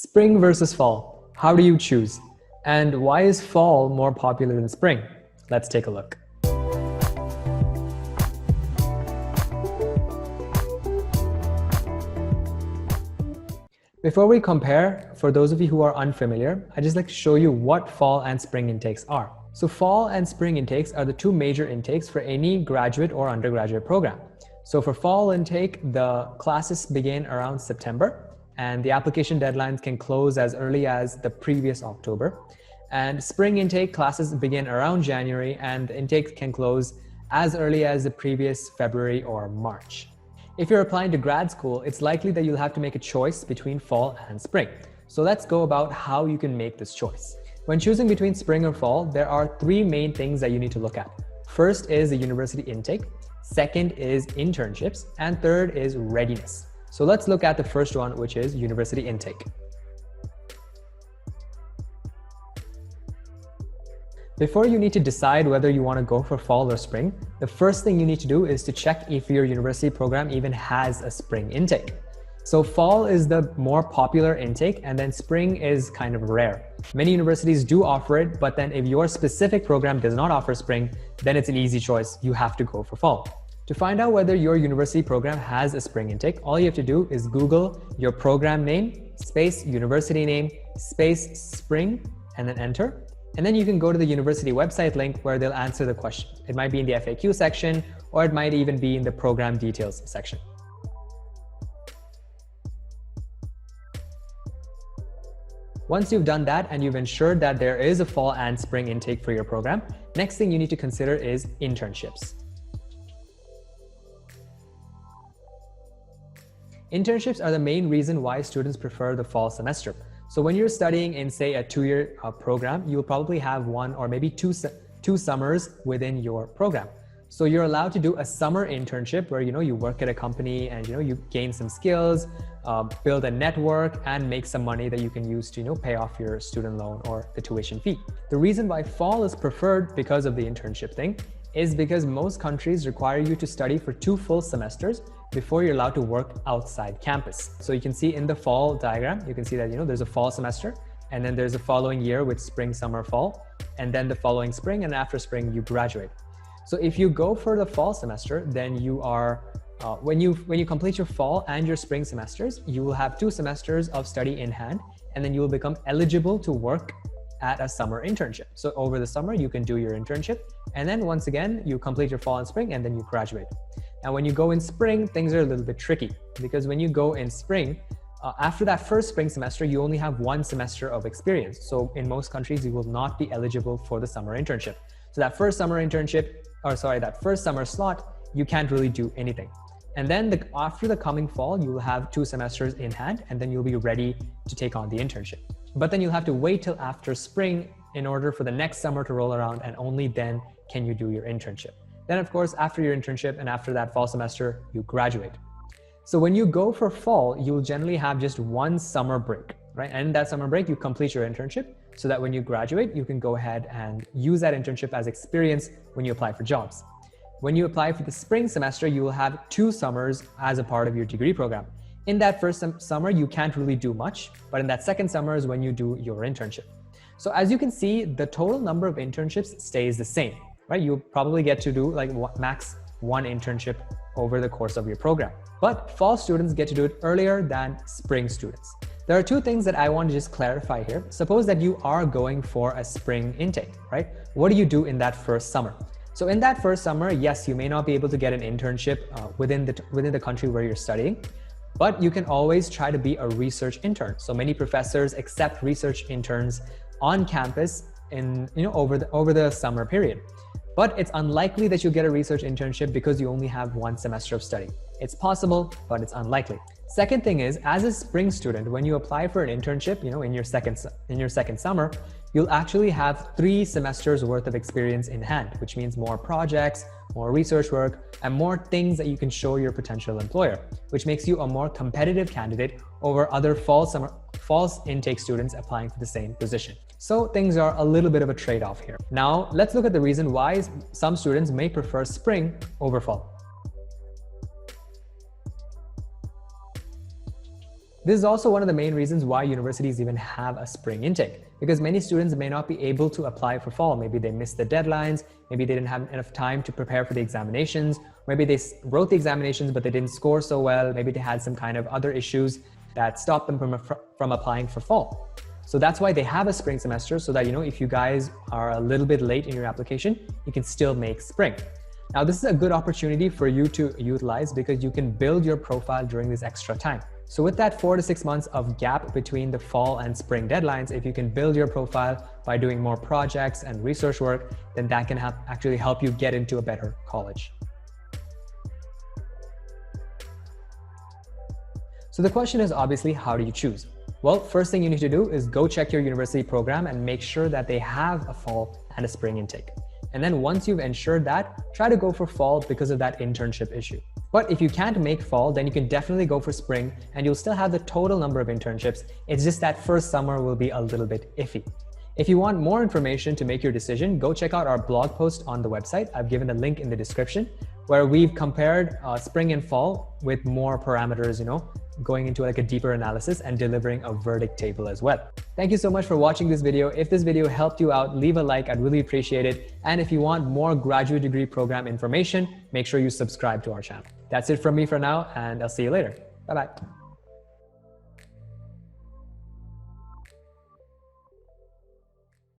Spring versus fall. How do you choose? And why is fall more popular than spring? Let's take a look. Before we compare, for those of you who are unfamiliar, I'd just like to show you what fall and spring intakes are. So fall and spring intakes are the two major intakes for any graduate or undergraduate program. So for fall intake, the classes begin around September and the application deadlines can close as early as the previous October. And spring intake classes begin around January and the intake can close as early as the previous February or March. If you're applying to grad school, it's likely that you'll have to make a choice between fall and spring. So let's go about how you can make this choice. When choosing between spring or fall, there are three main things that you need to look at. First is the university intake, second is internships, and third is readiness. So let's look at the first one, which is university intake. Before you need to decide whether you want to go for fall or spring, the first thing you need to do is to check if your university program even has a spring intake. So fall is the more popular intake and then spring is kind of rare. Many universities do offer it, but then if your specific program does not offer spring, then it's an easy choice. You have to go for fall. To find out whether your university program has a spring intake, all you have to do is Google your program name, space university name, space spring, and then enter. And then you can go to the university website link where they'll answer the question. It might be in the FAQ section, or it might even be in the program details section. Once you've done that and you've ensured that there is a fall and spring intake for your program, next thing you need to consider is internships. Internships are the main reason why students prefer the fall semester. So when you're studying in, say, a two-year program, you'll probably have one or maybe two summers within your program. So you're allowed to do a summer internship where you work at a company and you gain some skills, build a network, and make some money that you can use to pay off your student loan or the tuition fee. The reason why fall is preferred because of the internship thing is because most countries require you to study for 2 full semesters before you're allowed to work outside campus. So you can see in the fall diagram, you can see that there's a fall semester, and then there's a following year with spring, summer, fall, and then the following spring, and after spring you graduate. So if you go for the fall semester, then you are when you complete your fall and your spring semesters, you will have 2 semesters of study in hand, and then you will become eligible to work at a summer internship. So over the summer, you can do your internship, and then once again, you complete your fall and spring, and then you graduate. Now, when you go in spring, things are a little bit tricky because when you go in spring, after that first spring semester, you only have 1 semester of experience. So in most countries, you will not be eligible for the summer internship. So that first summer internship, that first summer slot, you can't really do anything. And then after the coming fall, you will have 2 semesters in hand, and then you'll be ready to take on the internship. But then you'll have to wait till after spring in order for the next summer to roll around, and only then can you do your internship. Then of course, after your internship and after that fall semester, you graduate. So when you go for fall, you'll generally have just 1 summer break, right? And in that summer break, you complete your internship so that when you graduate, you can go ahead and use that internship as experience when you apply for jobs. When you apply for the spring semester, you will have 2 summers as a part of your degree program. In that first summer, you can't really do much, but in that second summer is when you do your internship. So as you can see, the total number of internships stays the same, right? You'll probably get to do like max 1 internship over the course of your program. But fall students get to do it earlier than spring students. There are 2 things that I want to just clarify here. Suppose that you are going for a spring intake, right? What do you do in that first summer? So in that first summer, yes, you may not be able to get an internship within the country where you're studying, but you can always try to be a research intern. So many professors accept research interns on campus over the summer period. But it's unlikely that you'll get a research internship because you only have 1 semester of study. It's possible, but it's unlikely. Second thing is, as a spring student, when you apply for an internship, in your second summer, you'll actually have 3 semesters worth of experience in hand, which means more projects, more research work, and more things that you can show your potential employer, which makes you a more competitive candidate over other fall intake students applying for the same position. So things are a little bit of a trade-off here. Now, let's look at the reason why some students may prefer spring over fall. This is also one of the main reasons why universities even have a spring intake, because many students may not be able to apply for fall. Maybe they missed the deadlines, maybe they didn't have enough time to prepare for the examinations, maybe they wrote the examinations but they didn't score so well, maybe they had some kind of other issues that stopped them from applying for fall. So that's why they have a spring semester, so that, you know, if you guys are a little bit late in your application, you can still make spring. Now, this is a good opportunity for you to utilize because you can build your profile during this extra time. So with that 4 to 6 months of gap between the fall and spring deadlines, if you can build your profile by doing more projects and research work, then that can actually help you get into a better college. So the question is obviously, how do you choose? Well, first thing you need to do is go check your university program and make sure that they have a fall and a spring intake. And then once you've ensured that, try to go for fall because of that internship issue. But if you can't make fall, then you can definitely go for spring and you'll still have the total number of internships. It's just that first summer will be a little bit iffy. If you want more information to make your decision, go check out our blog post on the website. I've given a link in the description where we've compared spring and fall with more parameters, you know, going into like a deeper analysis and delivering a verdict table as well. Thank you so much for watching this video. If this video helped you out, leave a like. I'd really appreciate it. And if you want more graduate degree program information, make sure you subscribe to our channel. That's it from me for now, and I'll see you later. Bye-bye.